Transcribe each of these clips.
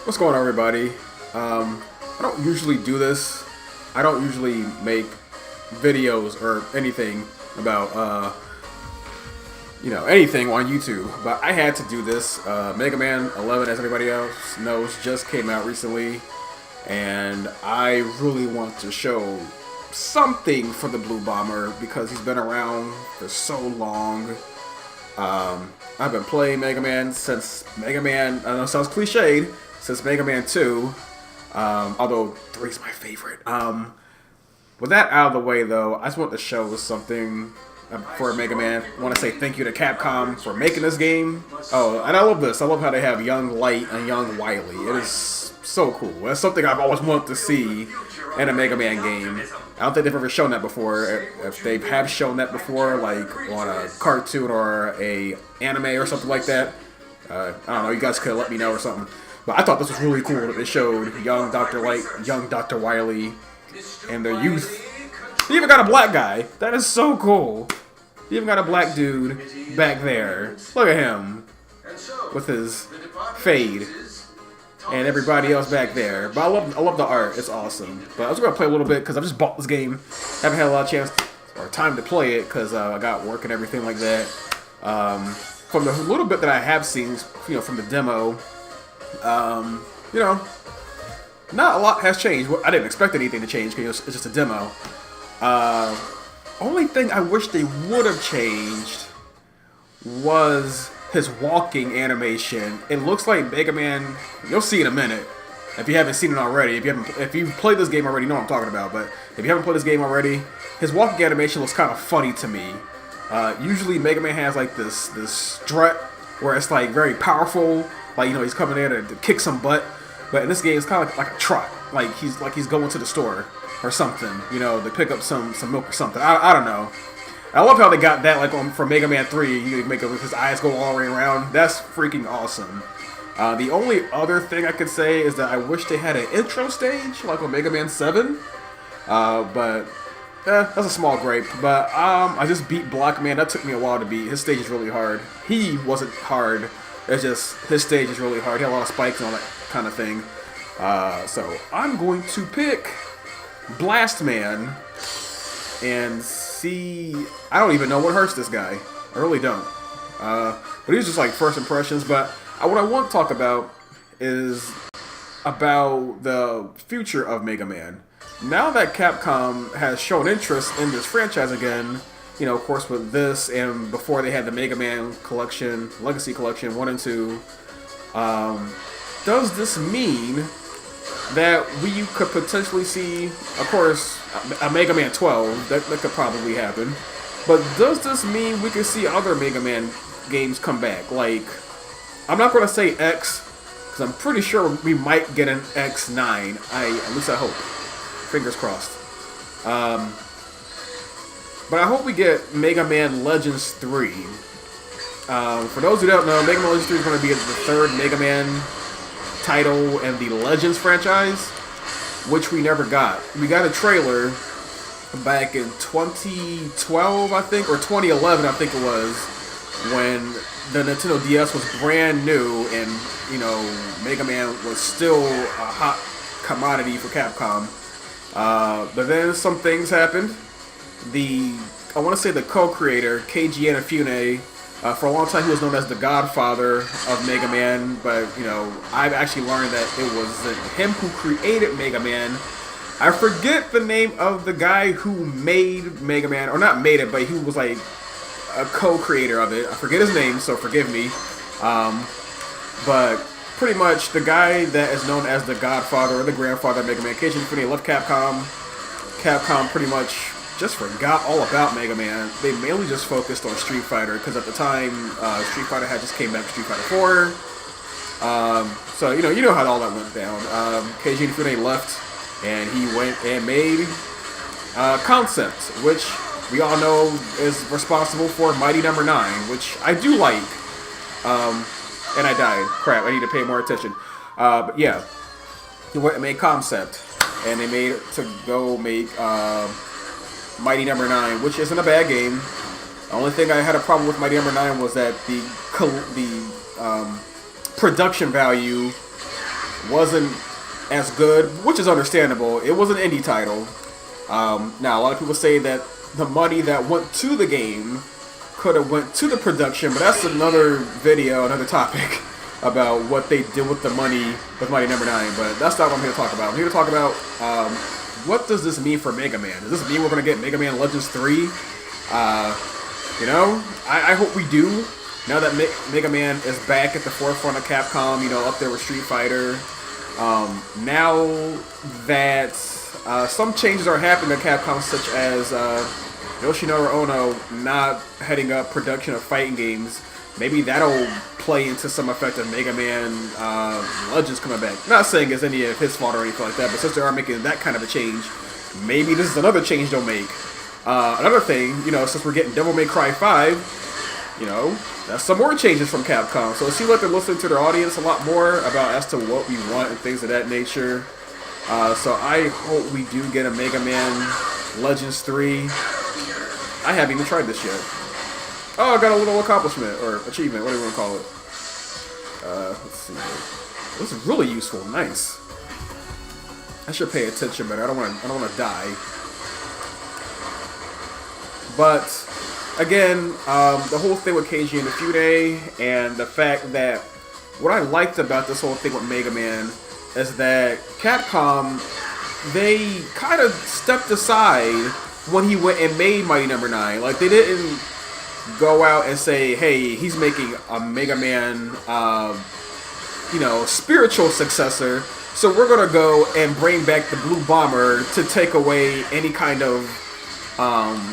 What's going on, everybody? I don't usually do this. I don't usually make videos or anything about, anything on YouTube. But I had to do this. Megaman 11, as everybody else knows, just came out recently. And I really want to show something for the Blue Bomber because he's been around for so long. I've been playing Mega Man since Mega Man, I know it sounds cliched, since Mega Man 2, although 3 is my favorite. With that out of the way, though, I just want to show something for Mega Man. I want to say thank you to Capcom for making this game. Oh, and I love this. I love how they have young Light and young Wily. It is so cool. That's something I've always wanted to see in a Mega Man game. I don't think they've ever shown that before. If they have shown that before, like on a cartoon or a anime or something like that, I don't know, you guys could let me know or something. But I thought this was really cool that they showed young Dr. Light, young Dr. Wily, and their youth. They even got a black guy. That is so cool. You even got a black dude back there. Look at him with his fade. And everybody else back there. But I love the art. It's awesome. But I was going to play a little bit because I just bought this game. Haven't had a lot of chance or time to play it because I got work and everything like that. From the little bit that I have seen, from the demo, not a lot has changed. I didn't expect anything to change because it's just a demo. Only thing I wish they would have changed was his walking animation. It looks like Mega Man. You'll see in a minute if you haven't seen it already. If you've played this game already, you know what I'm talking about. But if you haven't played this game already, his walking animation looks kind of funny to me. Usually Mega Man has like this strut where it's like very powerful, like he's coming in to kick some butt. But in this game, it's kind of like a trot, like he's going to the store or something, to pick up some milk or something. I don't know. I love how they got that, like for Mega Man 3, you can make it with his eyes go all the way around. That's freaking awesome. The only other thing I could say is that I wish they had an intro stage, like on Mega Man 7. But that's a small gripe. But I just beat Block Man. That took me a while to beat. His stage is really hard. He wasn't hard. It's just his stage is really hard. He had a lot of spikes and all that kind of thing. So I'm going to pick Blast Man and see. I don't even know what hurts this guy. I really don't. But these are just like first impressions. But what I want to talk about is about the future of Mega Man. Now that Capcom has shown interest in this franchise again, of course with this and before they had the Mega Man collection, Legacy Collection 1 and 2, does this mean that we could potentially see, of course, a Mega Man 12, that could probably happen, but does this mean we could see other Mega Man games come back? Like, I'm not going to say X, because I'm pretty sure we might get an X9, at least I hope. Fingers crossed. But I hope we get Mega Man Legends 3. For those who don't know, Mega Man Legends 3 is going to be the third Mega Man title in the Legends franchise, which we never got. We got a trailer back in 2012, I think, or 2011, I think it was, when the Nintendo DS was brand new and, Mega Man was still a hot commodity for Capcom. But then some things happened. I want to say the co-creator, Keiji Inafune, for a long time he was known as the godfather of Mega Man, but, I've actually learned that it wasn't him who created Mega Man. I forget the name of the guy who made Mega Man, or not made it, but he was like a co-creator of it. I forget his name, so forgive me. But pretty much the guy that is known as the godfather or the grandfather of Mega Man, Keiji Inafune, left Capcom. Capcom pretty much just forgot all about Mega Man. They mainly just focused on Street Fighter because at the time Street Fighter had just came back to Street Fighter 4. So you know how all that went down. Keiji Inafune left and he went and made Concept, which we all know is responsible for Mighty Number 9, which I do like. And I died. Crap, I need to pay more attention. But yeah, he went and made Concept, and they made it to go make Mighty Number 9, which isn't a bad game. The only thing I had a problem with Mighty Number 9 was that the production value wasn't as good, which is understandable. It was an indie title. Now, a lot of people say that the money that went to the game could have went to the production, but that's another video, another topic about what they did with the money with Mighty Number 9. But that's not what I'm here to talk about. I'm here to talk about what does this mean for Mega Man? Does this mean we're going to get Mega Man Legends 3? You know, I hope we do. Now that Mega Man is back at the forefront of Capcom, you know, up there with Street Fighter. Now that some changes are happening at Capcom, such as Yoshinori Ono not heading up production of fighting games, maybe that'll play into some effect of Mega Man Legends coming back. Not saying it's any of his fault or anything like that, but since they are making that kind of a change, maybe this is another change they'll make. Another thing, you know, since we're getting Devil May Cry 5, you know, that's some more changes from Capcom. So it seems like they're listening to their audience a lot more about as to what we want and things of that nature. So I hope we do get a Mega Man Legends 3. I haven't even tried this yet. Oh, I got a little accomplishment, or achievement, whatever you want to call it. Let's see. This is really useful. Nice. I should pay attention better. I don't want to die. But again, the whole thing with Keiji Inafune and the fact that what I liked about this whole thing with Mega Man is that Capcom, they kind of stepped aside when he went and made Mighty Number 9. Like, they didn't go out and say, hey, he's making a Mega Man, you know, spiritual successor, so we're going to go and bring back the Blue Bomber to take away any kind of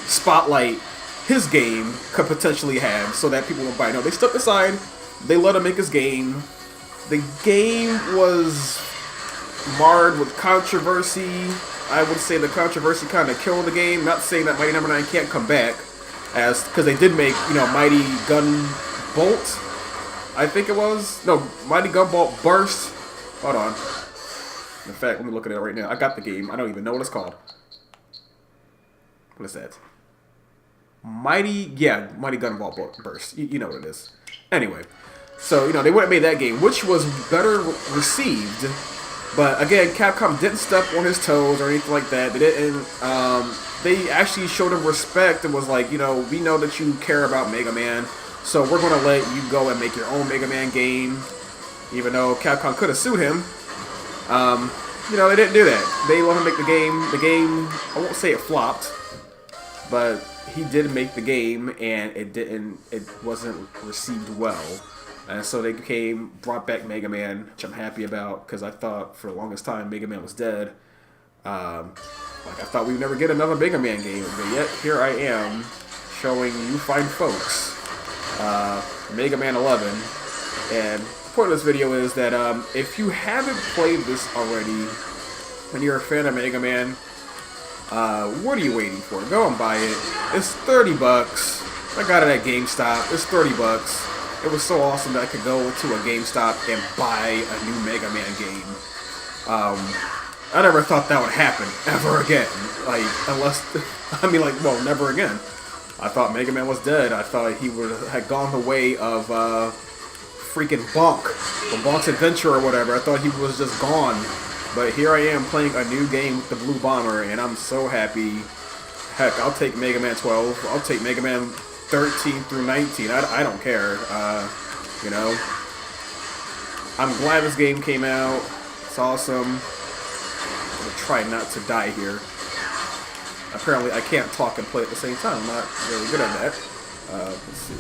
spotlight his game could potentially have so that people won't buy it. No, they stepped aside, they let him make his game. The game was marred with controversy. I would say the controversy kind of killed the game. Not saying that Mighty Number 9 can't come back, because they did make, you know, Mighty Gunbolt, I think it was. No, Mighty Gunbolt Burst. Hold on. In fact, let me look at it right now. I got the game. I don't even know what it's called. What is that? Mighty Gunbolt Burst. You know what it is. Anyway, so, you know, they went and made that game, which was better received. But again, Capcom didn't step on his toes or anything like that. They didn't. They actually showed him respect and was like, you know, we know that you care about Mega Man, so we're going to let you go and make your own Mega Man game. Even though Capcom could have sued him, you know, they didn't do that. They let him make the game. The game, I won't say it flopped, but he did make the game, and it wasn't received well. And so they brought back Mega Man, which I'm happy about, because I thought for the longest time Mega Man was dead. Like, I thought we would never get another Mega Man game, but yet here I am, showing you fine folks Mega Man 11. And the point of this video is that if you haven't played this already, and you're a fan of Mega Man, what are you waiting for? Go and buy it. It's 30 bucks. I got it at GameStop. It's 30 bucks. It was so awesome that I could go to a GameStop and buy a new Mega Man game. I never thought that would happen ever again. Like, well, never again. I thought Mega Man was dead. I thought he had gone the way of freaking Bonk, from Bonk's Adventure or whatever. I thought he was just gone. But here I am playing a new game with the Blue Bomber, and I'm so happy. Heck, I'll take Mega Man 12. I'll take Mega Man 13 through 19. I don't care. You know, I'm glad this game came out. It's awesome. I'm gonna try not to die here. Apparently, I can't talk and play at the same time. I'm not really good at that. Let's see.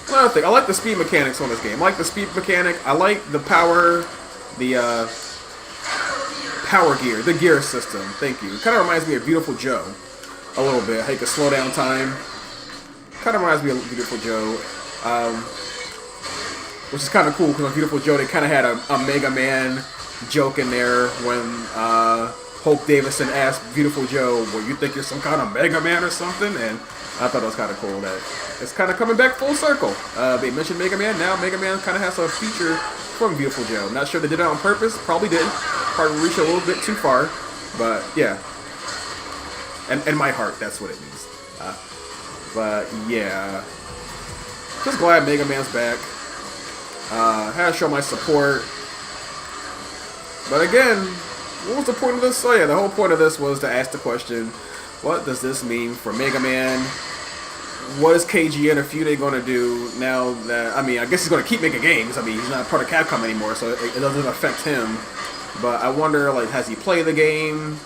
Another thing, I like the speed mechanics on this game. I like the speed mechanic. I like the power, the power gear, the gear system. Thank you. It kind of reminds me of Beautiful Joe. A little bit. How you can slow down time. Kind of reminds me of Beautiful Joe. Which is kind of cool, because on Beautiful Joe, they kind of had a Mega Man joke in there when Hope Davison asked Beautiful Joe, well, you think you're some kind of Mega Man or something? And I thought it was kind of cool that it's kind of coming back full circle. They mentioned Mega Man. Now Mega Man kind of has a feature from Beautiful Joe. Not sure they did it on purpose. Probably didn't. Probably reached a little bit too far. But, yeah. And my heart, that's what it means. But, yeah. Just glad Mega Man's back. Had to show my support. But again, what was the point of this? Oh yeah, the whole point of this was to ask the question, what does this mean for Mega Man? What is KGN or Fude going to do now that, I mean, I guess he's going to keep making games. I mean, he's not part of Capcom anymore, so it doesn't affect him. But I wonder, like, has he played the game?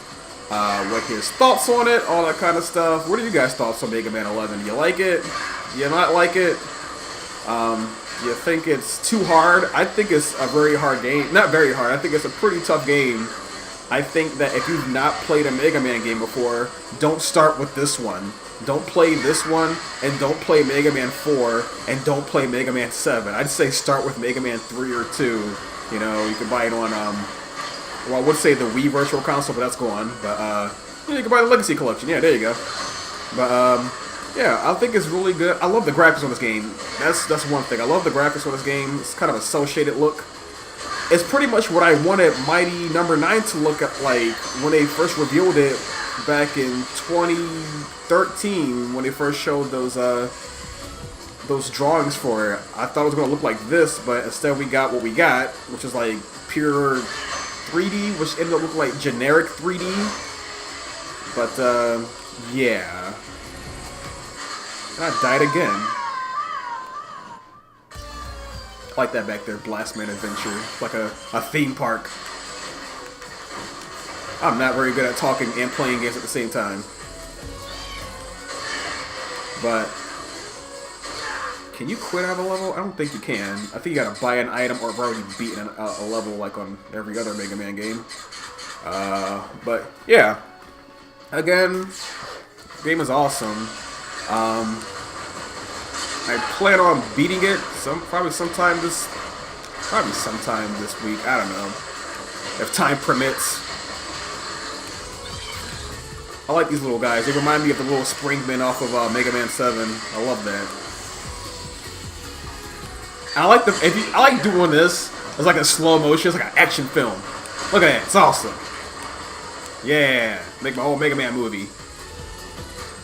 What his thoughts on it? All that kind of stuff. What are you guys' thoughts on Mega Man 11? You like it? You not like it? You think it's too hard? I think it's a very hard game. Not very hard. I think it's a pretty tough game. I think that if you've not played a Mega Man game before, don't start with this one. Don't play this one, and don't play Mega Man 4, and don't play Mega Man 7. I'd say start with Mega Man 3 or 2. You know, you can buy it on, well, I would say the Wii Virtual Console, but that's gone. But, you can buy the Legacy Collection. Yeah, there you go. But, yeah, I think it's really good. I love the graphics on this game. That's one thing. I love the graphics on this game. It's kind of a cel-shaded look. It's pretty much what I wanted Mighty Number 9 to look at, like, when they first revealed it back in 2013, when they first showed those drawings for it. I thought it was going to look like this, but instead we got what we got, which is, like, pure 3D, which ended up looking like generic 3D. But, yeah. And I died again. I like that back there, Blastman Adventure. Like a theme park. I'm not very good at talking and playing games at the same time. But, can you quit out of a level? I don't think you can. I think you gotta buy an item or have already beaten a level like on every other Mega Man game. But, yeah. Again, the game is awesome. I plan on beating it probably sometime this week. I don't know, if time permits. I like these little guys. They remind me of the little Springmen off of Mega Man 7. I love that. And I like doing this. It's like a slow motion. It's like an action film. Look at that. It's awesome. Yeah, make my whole Mega Man movie.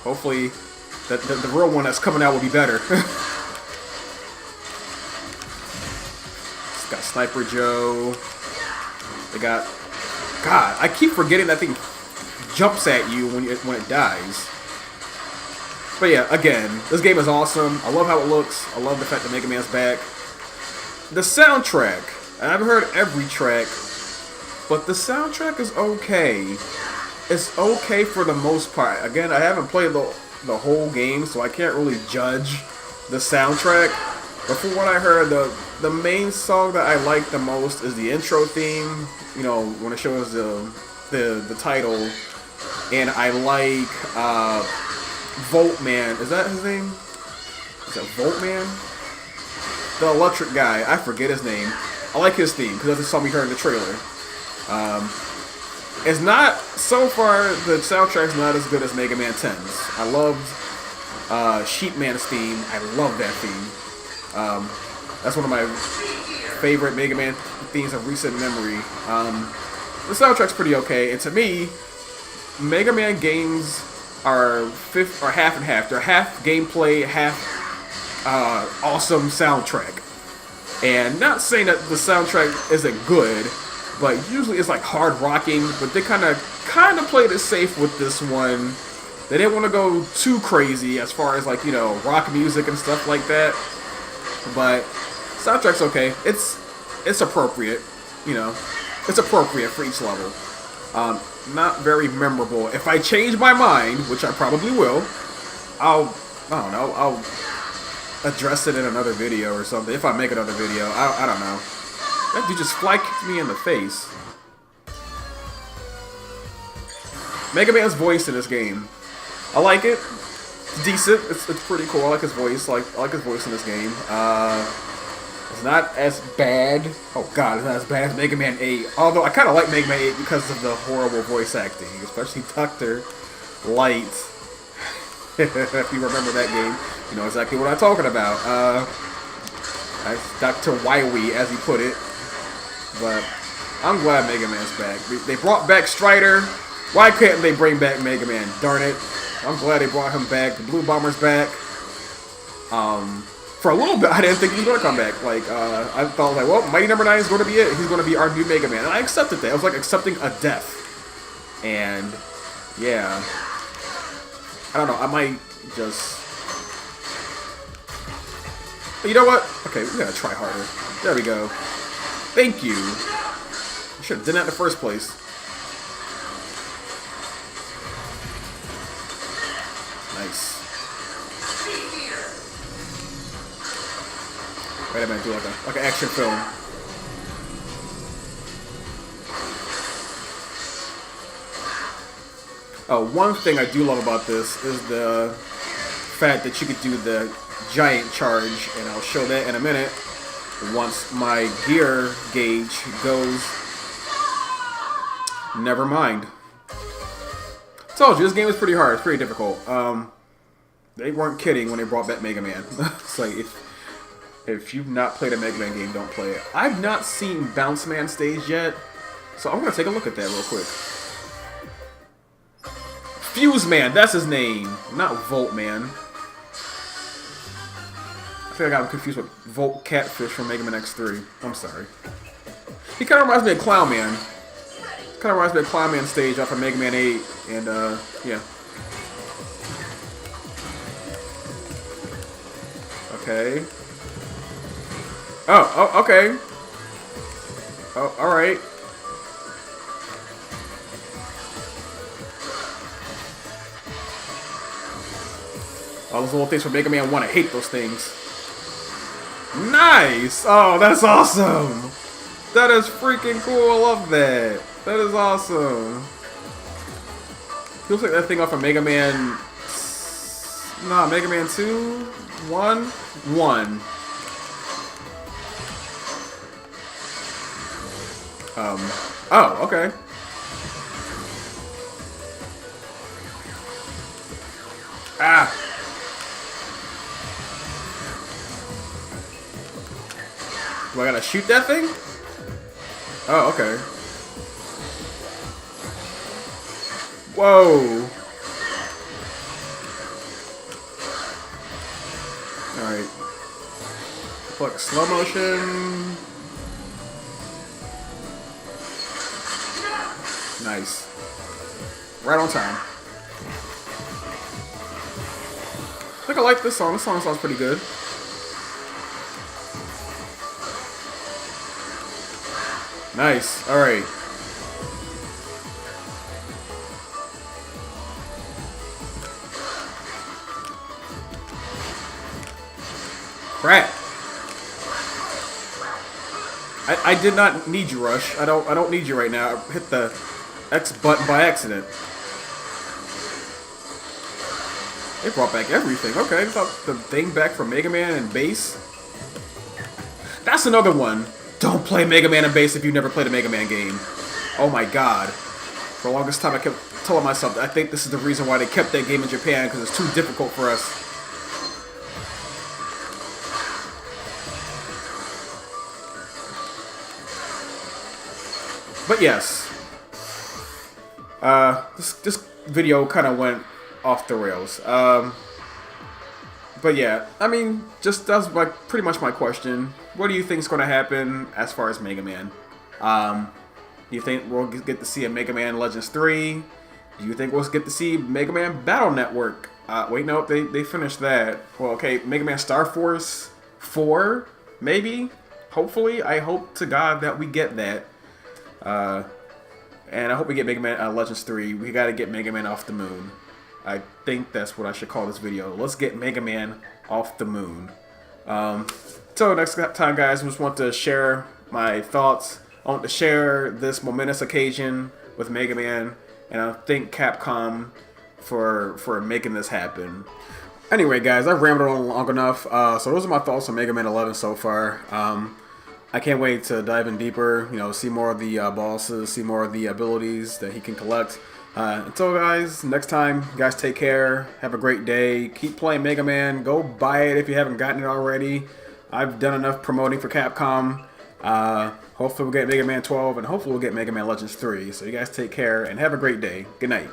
Hopefully, the real one that's coming out will be better. It's got Sniper Joe. They got... God, I keep forgetting that thing jumps at you when it dies. But yeah, again, this game is awesome. I love how it looks. I love the fact that Mega Man's back. The soundtrack. I haven't heard every track, but the soundtrack is okay. It's okay for the most part. Again, I haven't played the whole game, so I can't really judge the soundtrack. But from what I heard, the main song that I like the most is the intro theme. You know, when it shows the title. And I like Voltman. Is that his name? Is it Voltman? The electric guy. I forget his name. I like his theme because that's the song we heard in the trailer. It's not, so far, the soundtrack's not as good as Mega Man 10's. I loved Sheepman's theme. I love that theme. That's one of my favorite Mega Man themes of recent memory. The soundtrack's pretty okay, and to me, Mega Man games are half and half. They're half gameplay, half awesome soundtrack. And not saying that the soundtrack isn't good, but usually it's like hard rocking. But they kind of played it safe with this one. They didn't want to go too crazy as far as, like, you know, rock music and stuff like that. But soundtrack's okay. It's appropriate, you know. It's appropriate for each level. Not very memorable. If I change my mind, which I probably will, I don't know, I'll address it in another video or something. If I make another video, I don't know. That dude just fly kicked me in the face. Mega Man's voice in this game, I like it. It's decent. It's pretty cool. I like his voice. I like his voice in this game. It's not as bad. Oh god, it's not as bad as Mega Man 8. Although I kind of like Mega Man 8 because of the horrible voice acting, especially Dr. Light. If you remember that game, you know exactly what I'm talking about. Dr. Wily, as he put it. But I'm glad Mega Man's back. They brought back Strider. Why couldn't they bring back Mega Man? Darn it. I'm glad they brought him back. The Blue Bomber's back. For a little bit, I didn't think he was going to come back. Like, I thought, like, well, Mighty Number 9 is going to be it. He's going to be our new Mega Man. And I accepted that. It was like accepting a death. And, yeah. I don't know. I might just... You know what? Okay, we gotta try harder. There we go. Thank you. I should have done that in the first place. Nice. Wait a minute, do like an action film. Oh, one thing I do love about this is the fact that you could do the giant charge, and I'll show that in a minute. Once my gear gauge goes, never mind. Told you, this game is pretty hard. It's pretty difficult. They weren't kidding when they brought back Mega Man. It's like, if you've not played a Mega Man game, don't play it. I've not seen Bounce Man stage yet, so I'm gonna take a look at that real quick. Fuse Man, that's his name, not Volt Man. I think I got him confused with Volt Catfish from Mega Man X3. I'm sorry. He kind of reminds me of Clown Man. Kind of reminds me of Clown Man stage off of Mega Man 8, and yeah. Okay. Oh, okay. Oh, all right. All those little things from Mega Man 1, I hate those things. Nice! Oh, that's awesome! That is freaking cool, I love that. That is awesome. He looks like that thing off of Mega Man... Nah, Mega Man 2? 1? 1. Oh, okay. Ah! Do I gotta shoot that thing? Oh, okay. Whoa. Alright. Like slow motion. Nice. Right on time. I think I like this song. This song sounds pretty good. Nice. All right. Crap. I did not need you, Rush. I don't need you right now. I hit the X button by accident. They brought back everything. Okay, I thought the thing back from Mega Man and Bass. That's another one. Don't play Mega Man and Bass if you've never played a Mega Man game. Oh my god. For the longest time I kept telling myself that I think this is the reason why they kept that game in Japan, because it's too difficult for us. But yes. This video kind of went off the rails. But yeah, I mean, just that's like pretty much my question. What do you think is going to happen as far as Mega Man? Do you think we'll get to see a Mega Man Legends 3? Do you think we'll get to see Mega Man Battle Network? Wait, no, they finished that. Well, okay, Mega Man Star Force 4, maybe? Hopefully, I hope to God that we get that. And I hope we get Mega Man Legends 3. We gotta get Mega Man off the moon. I think that's what I should call this video. Let's get Mega Man off the moon. So next time, guys, I just want to share my thoughts. I want to share this momentous occasion with Mega Man, and I thank Capcom for making this happen. Anyway, guys, I've rambled on long enough. So those are my thoughts on Mega Man 11 so far. I can't wait to dive in deeper, you know, see more of the bosses, see more of the abilities that he can collect. Until guys, next time, you guys take care, have a great day, keep playing Mega Man, go buy it if you haven't gotten it already. I've done enough promoting for Capcom. Hopefully we'll get Mega Man 12, and hopefully we'll get Mega Man Legends 3. So you guys take care, and have a great day. Good night.